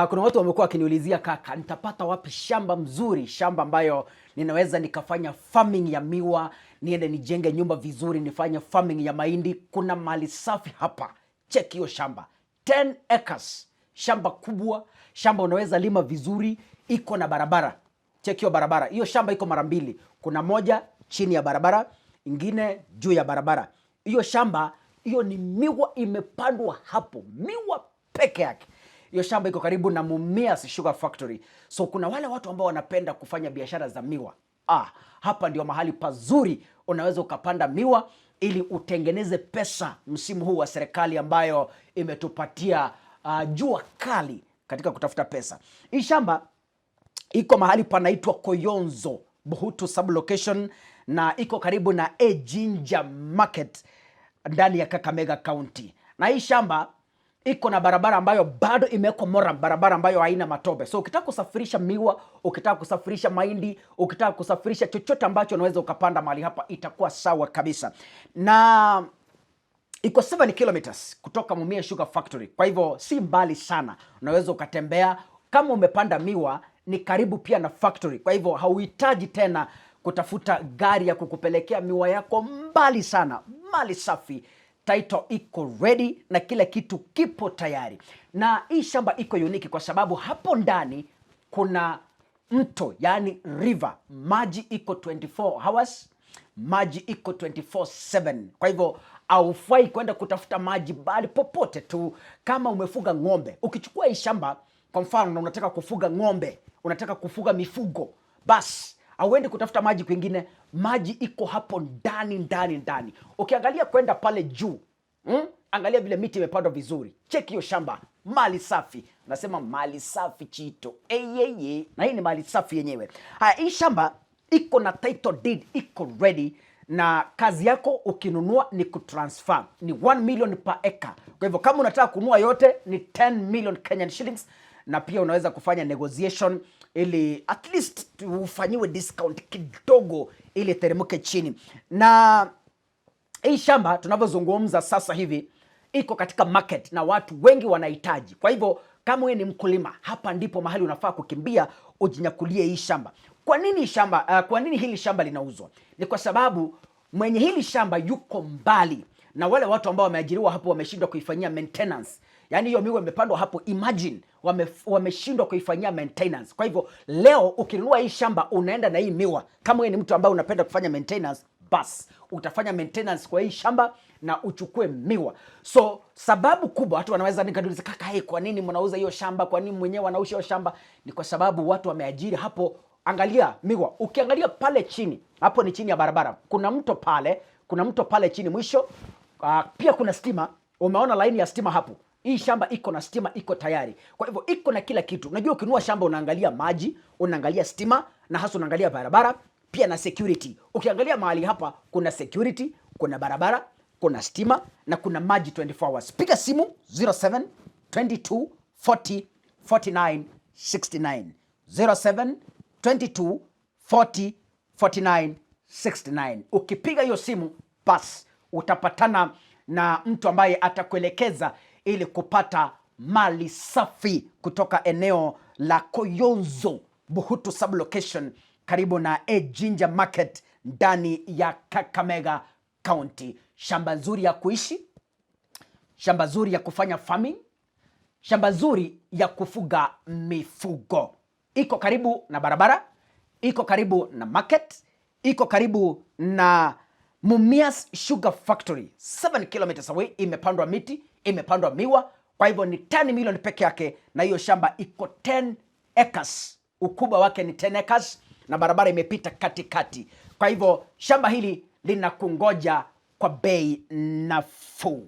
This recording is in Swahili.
Kuna watu wamekuwa wakiniulizia, kaka, nitapata wapi shamba mzuri, shamba ambayo ninaweza nikafanya farming ya miwa, niende nijenge nyumba vizuri, nifanye farming ya mahindi. Kuna mali safi hapa. Check hiyo shamba. 10 acres. Shamba kubwa, shamba unaweza lima vizuri, iko na barabara. Check hiyo barabara. Hiyo shamba iko mara mbili. Kuna moja chini ya barabara, ingine juu ya barabara. Hiyo shamba, hiyo ni miwa imepandwa hapo. Miwa peke yake. Hiyo shamba iko karibu na Mumias Sugar Factory. So kuna wale watu ambao wanapenda kufanya biashara za miwa. Hapa ndio mahali pazuri unaweza ukapanda miwa ili utengeneze pesa msimu huu wa serikali ambayo imetupatia jua kali katika kutafuta pesa. Hii shamba iko mahali panaitwa Koyonzo, Buhutu sublocation, na iko karibu na Ejinja Market ndani ya Kakamega County. Na hii shamba iko na barabara ambayo bado imewekwa moram, barabara ambayo haina matope. So ukitaka kusafirisha miwa, ukitaka kusafirisha mahindi, ukitaka kusafirisha chochote ambacho unaweza ukapanda mahali hapa, itakuwa sawa kabisa. Na iko 7 kilometers kutoka Mumias Sugar Factory. Kwa hivyo si mbali sana. Unaweza ukatembea. Kama umepanda miwa, ni karibu pia na factory. Kwa hivyo hauhitaji tena kutafuta gari ya kukupelekea miwa yako mbali sana. Mali safi. title iko ready na kila kitu kipo tayari. Na hii shamba iko unique kwa sababu hapo ndani kuna mto, yani river. Maji iko 24 hours, maji iko 24/7. Kwa hivyo haufai kwenda kutafuta maji bali popote tu. Kama umefuga ng'ombe, ukichukua hii shamba kwa mfano na unataka kufuga ng'ombe, unataka kufuga mifugo, basi hauendi kutafuta maji kwingine. Maji iko hapo ndani. Ukiangalia kwenda pale juu, angalia vile miti imepandwa vizuri. Cheki hiyo shamba, mali safi. Nasema mali safi Chito. Na hii ni mali safi yenyewe. Haya, hii shamba iko na title deed, iko ready, na kazi yako ukinunua ni kutransfer. Ni 1 million per acre. Kwa hivyo kama unataka kununua yote ni 10 million Kenyan shillings, na pia unaweza kufanya negotiation ili at least ufanyiwe discount kidogo ili teremke chini. Na hii shamba tunavyozungumza sasa hivi iko katika market na watu wengi wanahitaji. Kwa hivyo kama wewe ni mkulima, hapa ndipo mahali unafaa kukimbia ujinyakulie hii shamba. Kwa nini hili shamba linauzwa? Ni kwa sababu mwenye hili shamba yuko mbali na wale watu ambao wameajiriwa hapo wameshindwa kuifanyia maintenance. Yaani hiyo miwa imepandwa hapo, imagine wameshindwa kuifanyia maintenance. Kwa hivyo leo ukinunua hii shamba unaenda na hii miwa. Kama wewe ni mtu ambaye unapenda kufanya maintenance, bas utafanya maintenance kwa hii shamba na uchukue miwa. So sababu kubwa watu wanaweza nikaduliza, kaka, kwa nini mnauza hiyo shamba? Kwa nini mwenyewe anauza hiyo shamba? Ni kwa sababu watu wameajiri hapo. Angalia miwa, ukiangalia pale chini, hapo ni chini ya barabara. Kuna mto pale chini mwisho. Pia kuna stima. Umeona laini ya stima hapo. Hii shamba iko na stima, iko tayari. Kwa hivyo iko na kila kitu. Unajua ukinunua shamba unaangalia maji, unaangalia stima, na hasa unaangalia barabara, pia na security. Ukiangalia mahali hapa kuna security, kuna barabara, kuna stima na kuna maji 24 hours. Piga simu 07 22 40 49 69. 07 22 40 49 69. Ukipiga hiyo simu, basi utapatana na mtu ambaye atakuelekeza ili kupata mali safi kutoka eneo la Koyonzo, Buhutu sublocation, karibu na Ejinja Market ndani ya Kakamega County. Shamba nzuri ya kuishi, shamba nzuri ya kufanya farming, shamba nzuri ya kufuga mifugo. Iko karibu na barabara, iko karibu na market, iko karibu na Mumias Sugar Factory, 7 kilometers away. Imepandwa miti, imepandwa miwa. Kwa hivyo ni 10 million peke yake, na hiyo shamba iko 10 acres. Ukubwa wake ni 10 acres na barabara imepita katikati. Kwa hivyo shamba hili linakungoja kwa bei nafuu.